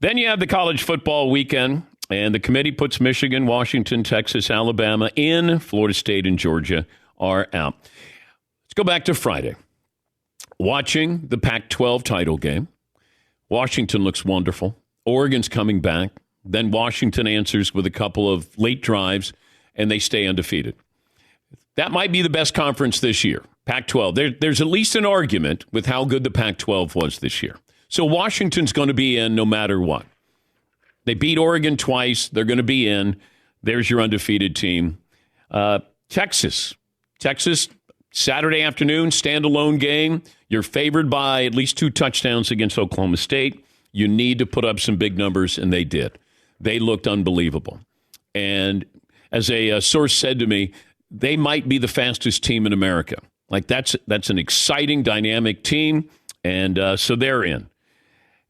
Then you have the college football weekend, and the committee puts Michigan, Washington, Texas, Alabama in. Florida State and Georgia are out. Let's go back to Friday. Watching the Pac-12 title game. Washington looks wonderful. Oregon's coming back. Then Washington answers with a couple of late drives, and they stay undefeated. That might be the best conference this year, Pac-12. There's at least an argument with how good the Pac-12 was this year. So Washington's going to be in no matter what. They beat Oregon twice. They're going to be in. There's your undefeated team. Texas, Saturday afternoon, standalone game. You're favored by at least 2 touchdowns against Oklahoma State. You need to put up some big numbers, and they did. They looked unbelievable. And as a source said to me, they might be the fastest team in America. Like, that's an exciting, dynamic team, and so they're in.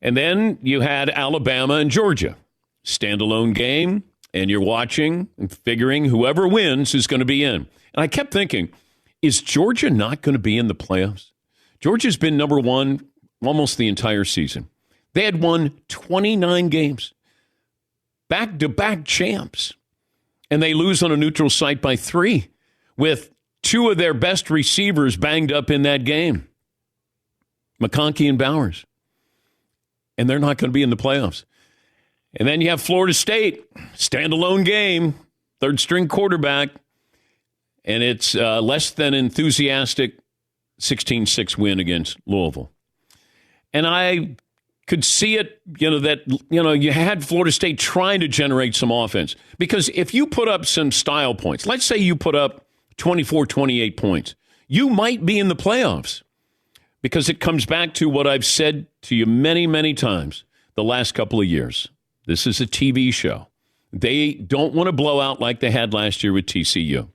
And then you had Alabama and Georgia. Standalone game, and you're watching and figuring whoever wins is going to be in. And I kept thinking, is Georgia not going to be in the playoffs? Georgia's been number one almost the entire season. They had won 29 games, back-to-back champs, and they lose on a neutral site by 3 with 2 of their best receivers banged up in that game, McConkey and Bowers. And they're not going to be in the playoffs. And then you have Florida State, standalone game, third-string quarterback, and it's less than enthusiastic 16-6 win against Louisville. And I could see it, you had Florida State trying to generate some offense. Because if you put up some style points, let's say you put up 24, 28 points, you might be in the playoffs. Because it comes back to what I've said to you many, many times the last couple of years. This is a TV show. They don't want to blow out like they had last year with TCU.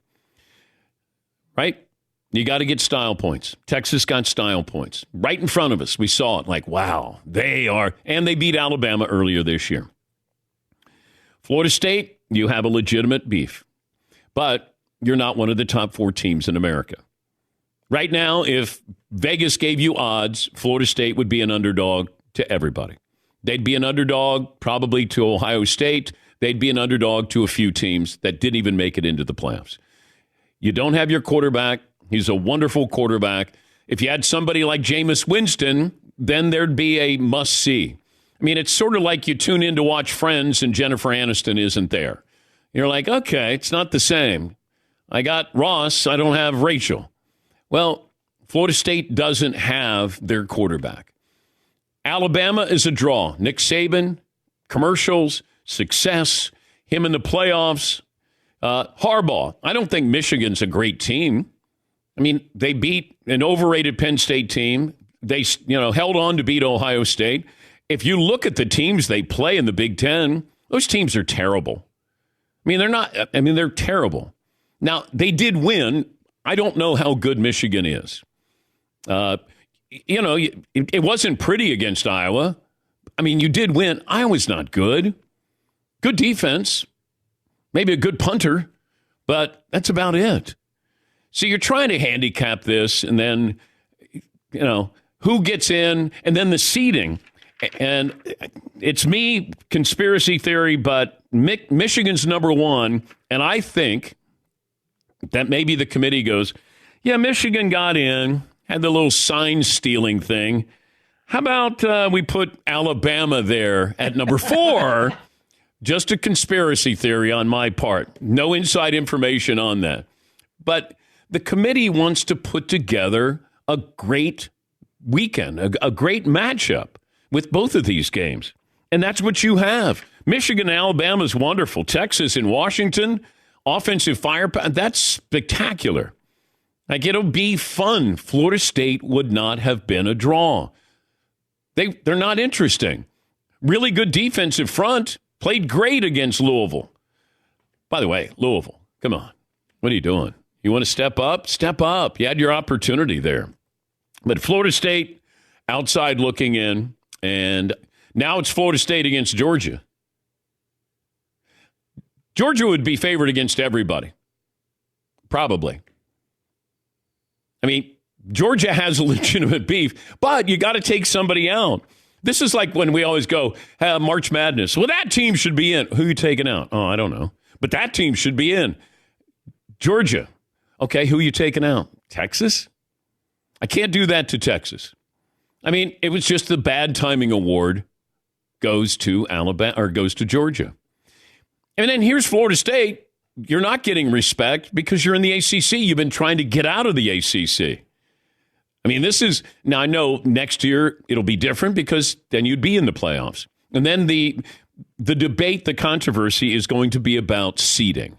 Right? You got to get style points. Texas got style points. Right in front of us. We saw it like, wow, they are. And they beat Alabama earlier this year. Florida State, you have a legitimate beef. But you're not one of the top 4 teams in America. Right now, if Vegas gave you odds, Florida State would be an underdog to everybody. They'd be an underdog probably to Ohio State. They'd be an underdog to a few teams that didn't even make it into the playoffs. You don't have your quarterback. He's a wonderful quarterback. If you had somebody like Jameis Winston, then there'd be a must-see. I mean, it's sort of like you tune in to watch Friends and Jennifer Aniston isn't there. You're like, okay, it's not the same. I got Ross. I don't have Rachel. Well, Florida State doesn't have their quarterback. Alabama is a draw. Nick Saban, commercials, success, him in the playoffs. Harbaugh, I don't think Michigan's a great team. I mean, they beat an overrated Penn State team. They, held on to beat Ohio State. If you look at the teams they play in the Big Ten, those teams are terrible. I mean, they're terrible. Now, they did win. I don't know how good Michigan is. It wasn't pretty against Iowa. I mean, you did win. Iowa's not good. Good defense. Maybe a good punter. But that's about it. So you're trying to handicap this, and then, who gets in, and then the seeding. And it's me, conspiracy theory, but Michigan's number 1, and I think that maybe the committee goes, yeah, Michigan got in, had the little sign stealing thing. How about we put Alabama there at number 4? Just a conspiracy theory on my part. No inside information on that. But the committee wants to put together a great weekend, a great matchup with both of these games. And that's what you have. Michigan and Alabama is wonderful. Texas and Washington, offensive firepower, that's spectacular. Like, it'll be fun. Florida State would not have been a draw. They're not interesting. Really good defensive front. Played great against Louisville. By the way, Louisville, come on. What are you doing? You want to step up? Step up. You had your opportunity there. But Florida State, outside looking in, and now it's Florida State against Georgia. Georgia would be favored against everybody. Probably. I mean, Georgia has a legitimate beef, but you got to take somebody out. This is like when we always go, March Madness. Well, that team should be in. Who are you taking out? Oh, I don't know. But that team should be in. Georgia. Okay, who are you taking out? Texas? I can't do that to Texas. I mean, it was just the bad timing award goes to Alabama or goes to Georgia. And then here's Florida State. You're not getting respect because you're in the ACC. You've been trying to get out of the ACC. I mean, this is now I know next year it'll be different because then you'd be in the playoffs. And then the debate, the controversy is going to be about seeding.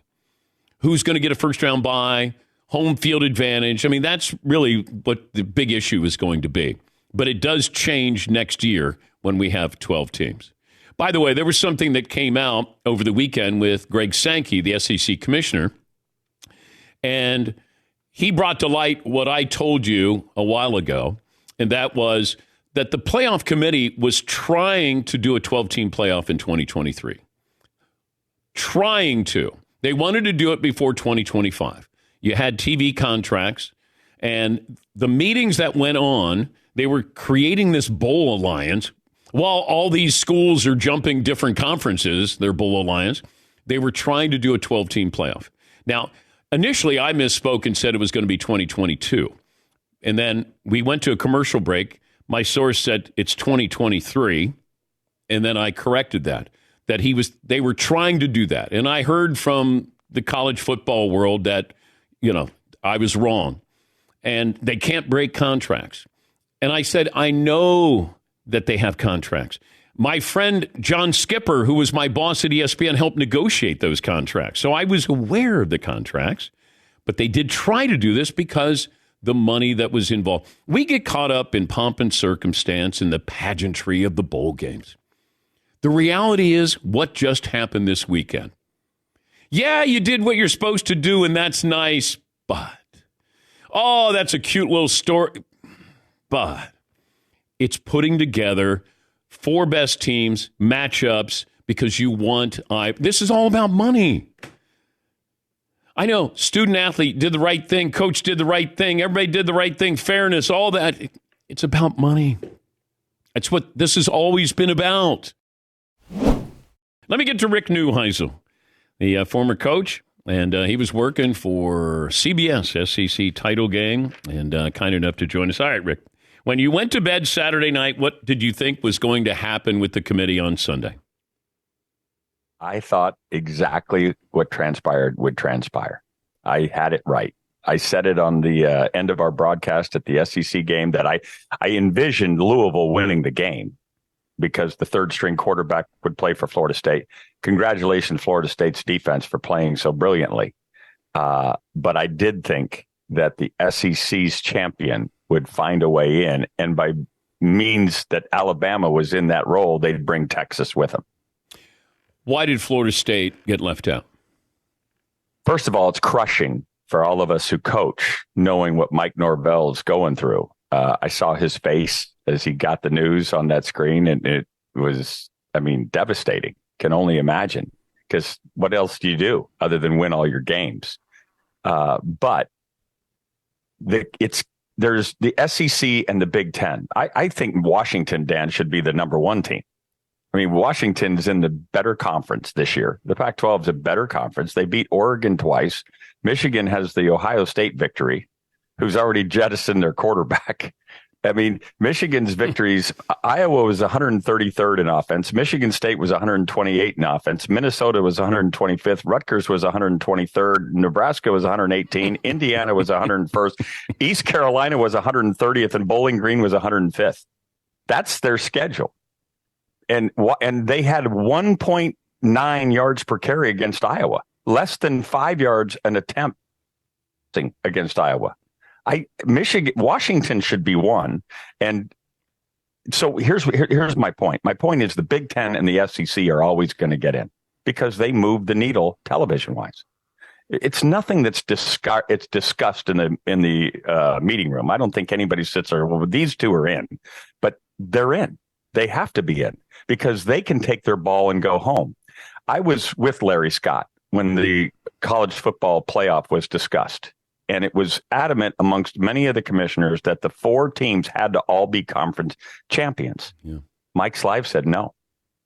Who's going to get a first round bye, home field advantage? I mean, that's really what the big issue is going to be. But it does change next year when we have 12 teams. By the way, there was something that came out over the weekend with Greg Sankey, the SEC commissioner, and he brought to light what I told you a while ago, and that was that the playoff committee was trying to do a 12-team playoff in 2023. Trying to. They wanted to do it before 2025. You had TV contracts, and the meetings that went on, they were creating this bowl alliance. While all these schools are jumping different conferences, their bowl alliance, they were trying to do a 12-team playoff. Now, initially, I misspoke and said it was going to be 2022. And then we went to a commercial break. My source said it's 2023. And then I corrected that they were trying to do that. And I heard from the college football world that, I was wrong. And they can't break contracts. And I said, I know that they have contracts. My friend John Skipper, who was my boss at ESPN, helped negotiate those contracts. So I was aware of the contracts, but they did try to do this because the money that was involved. We get caught up in pomp and circumstance and the pageantry of the bowl games. The reality is what just happened this weekend. Yeah, you did what you're supposed to do, and that's nice, but, that's a cute little story. But it's putting together 4 best teams, matchups, because you want... This is all about money. I know, student-athlete did the right thing, coach did the right thing, everybody did the right thing, fairness, all that. It's about money. That's what this has always been about. Let me get to Rick Neuheisel, the former coach, and he was working for CBS, SEC title game, and kind enough to join us. All right, Rick. When you went to bed Saturday night, what did you think was going to happen with the committee on Sunday? I thought exactly what transpired would transpire. I had it right. I said it on the end of our broadcast at the SEC game that I envisioned Louisville winning the game because the third-string quarterback would play for Florida State. Congratulations, Florida State's defense, for playing so brilliantly. But I did think that the SEC's champion would find a way in, and by means that Alabama was in that role, they'd bring Texas with them. Why did Florida State get left out? First of all, it's crushing for all of us who coach, knowing what Mike Norvell's going through. I saw his face as he got the news on that screen, and it was, devastating. Can only imagine, because what else do you do other than win all your games? But there's the SEC and the Big Ten. I think Washington, Dan, should be the number 1 team. Washington's in the better conference this year. The Pac-12 is a better conference. They beat Oregon twice. Michigan has the Ohio State victory, who's already jettisoned their quarterback. Michigan's victories, Iowa was 133rd in offense. Michigan State was 128 in offense. Minnesota was 125th. Rutgers was 123rd. Nebraska was 118. Indiana was 101st. East Carolina was 130th, and Bowling Green was 105th. That's their schedule. And they had 1.9 yards per carry against Iowa, less than 5 yards an attempt against Iowa. Washington should be 1. And so here's my point. My point is the Big Ten and the SEC are always going to get in because they move the needle television wise. It's nothing that's discussed in the meeting room. I don't think anybody sits there. Well, these two are in, but they're in. They have to be in because they can take their ball and go home. I was with Larry Scott when the college football playoff was discussed. And it was adamant amongst many of the commissioners that the 4 teams had to all be conference champions. Yeah. Mike Slive said no.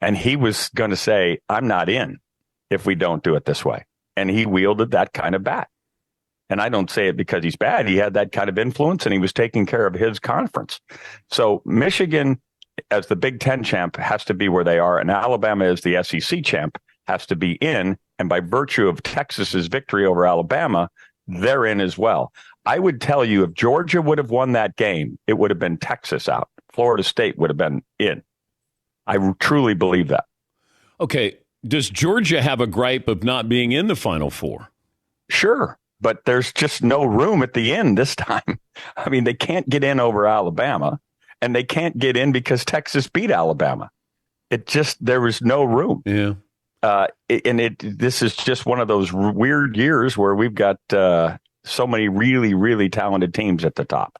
And he was going to say, I'm not in if we don't do it this way. And he wielded that kind of bat. And I don't say it because he's bad. He had that kind of influence and he was taking care of his conference. So Michigan, as the Big Ten champ, has to be where they are. And Alabama, as the SEC champ, has to be in. And by virtue of Texas's victory over Alabama, they're in as well. I would tell you, if Georgia would have won that game, it would have been Texas out. Florida State would have been in. I truly believe that. Okay. Does Georgia have a gripe of not being in the Final Four? Sure. But there's just no room at the end this time. I mean, they can't get in over Alabama, and they can't get in because Texas beat Alabama. There was no room. Yeah. This is just one of those weird years where we've got so many really, really talented teams at the top.